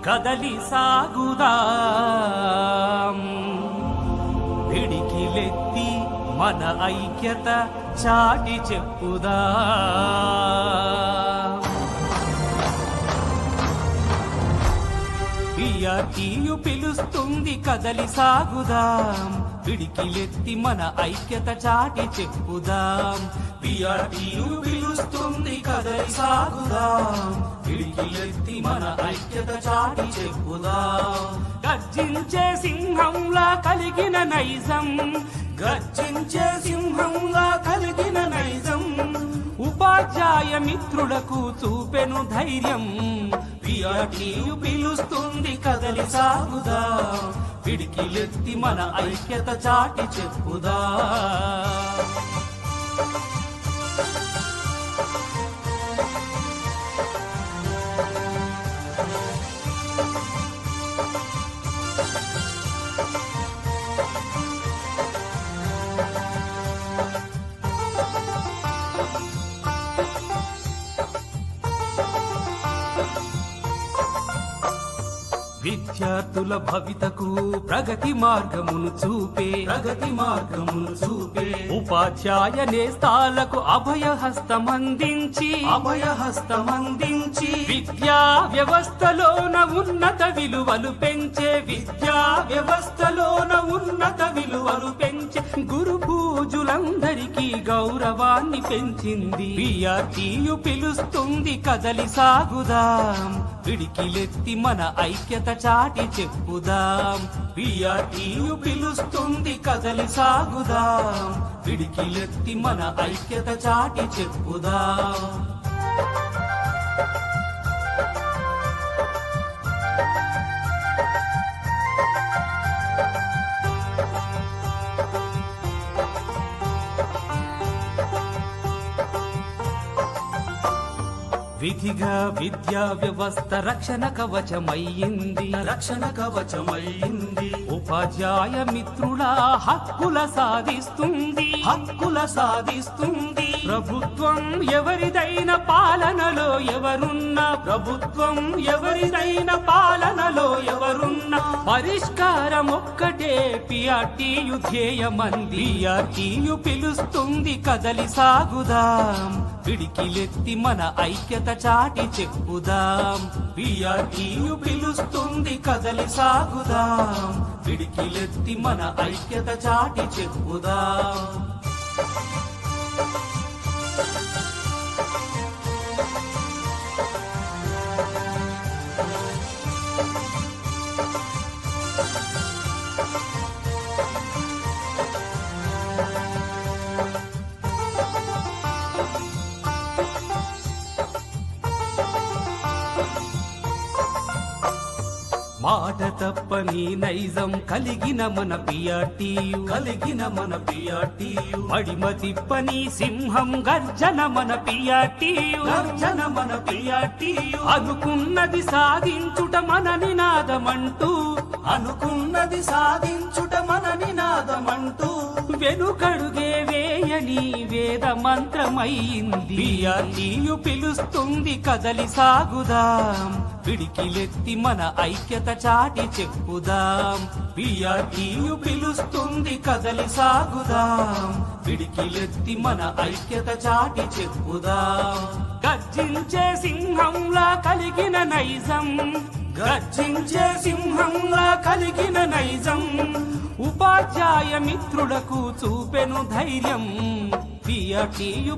కదలి సాగుదాం పిడికిలెత్తి మన ఐక్యత చాటి చెప్పుదాం. పిఆర్టీయు పిలుస్తుంది కదలి సాగుదాం పిడికిలెత్తి మన ఐక్యత చాటి చెప్పుదాం. పిఆర్టీయు పిలుస్తుంది కదలి సాగుదాం పిడికిలెత్తి మన ఐక్యత చాటి చెప్పుదాం. గర్జించే సింహంలా కలిగిన నైజం గర్జించే సింహంలా కలిగిన నైజం ఉపాధ్యాయ మిత్రులకు చూపెను ధైర్యం. పిఆర్టీయు పిలుస్తుంది కదలి సాగుదాం పిడికిలెత్తి మన ఐక్యత చాటి చెప్పుదాం. విద్యార్థుల భవితకు ప్రగతి మార్గమును చూపే ఉపాధ్యాయ నేస్తాలకు అభయహస్తమందించి విద్యా వ్యవస్థలోన ఉన్నత విలువలు పెంచే గురు పూజులందరికీ గౌరవాన్ని పెంచింది. పిఆర్టీయు పిలుస్తుంది కదలి సాగుదాం పిడికిలెత్తి మన ఐక్యత చాటి చెప్పుదాం. పిఆర్టీయు పిలుస్తుంది కదలి సాగుదాం పిడికిలెత్తి మన ఐక్యత చాటి చెప్పుదాం. విధిగా విద్యా వ్యవస్థ రక్షణ కవచమయ్యింది ఉపాధ్యాయ మిత్రుల హక్కుల సాధిస్తుంది ప్రభుత్వం ఎవరిదైన పాలనలో ఎవరున్నా పరిష్కారం ఒక్కటే పిఆర్టీయు ధ్యేయమంది. పిఆర్టీయు పిలుస్తుంది కదలి సాగుదాం పిడికిలెత్తి మన ఐక్యత చాటి చెప్పుదాం. పిఆర్టీయు పిలుస్తుంది కదలి సాగుదాం పిడికిలెత్తి మన ఐక్యత చాటి చెప్పుదాం. మాట తప్పని నైజం కలిగిన మన పిఆర్టీయు మడిమ తిప్పని సింహం గర్జన మన పిఆర్టీయు అనుకున్నది సాధించుట మన నినాదమంటూ వెనుకడుగే వేయని వేద మంత్రమయ్యింది. పిఆర్టీయు పిలుస్తుంది కదలి సాగుదాం పిడికిలెత్తి మన ఐక్యత చాటి చెప్పుదాం. పిఆర్టీయు పిలుస్తుంది కదలి సాగుదాం పిడికిలెత్తి మన ఐక్యత చాటి చెప్పుదాం. గర్జించే సింహంలా కలిగిన నైజం ఉపాధ్యాయ మిత్రులకు చూపెను ధైర్యం. పిఆర్టీయు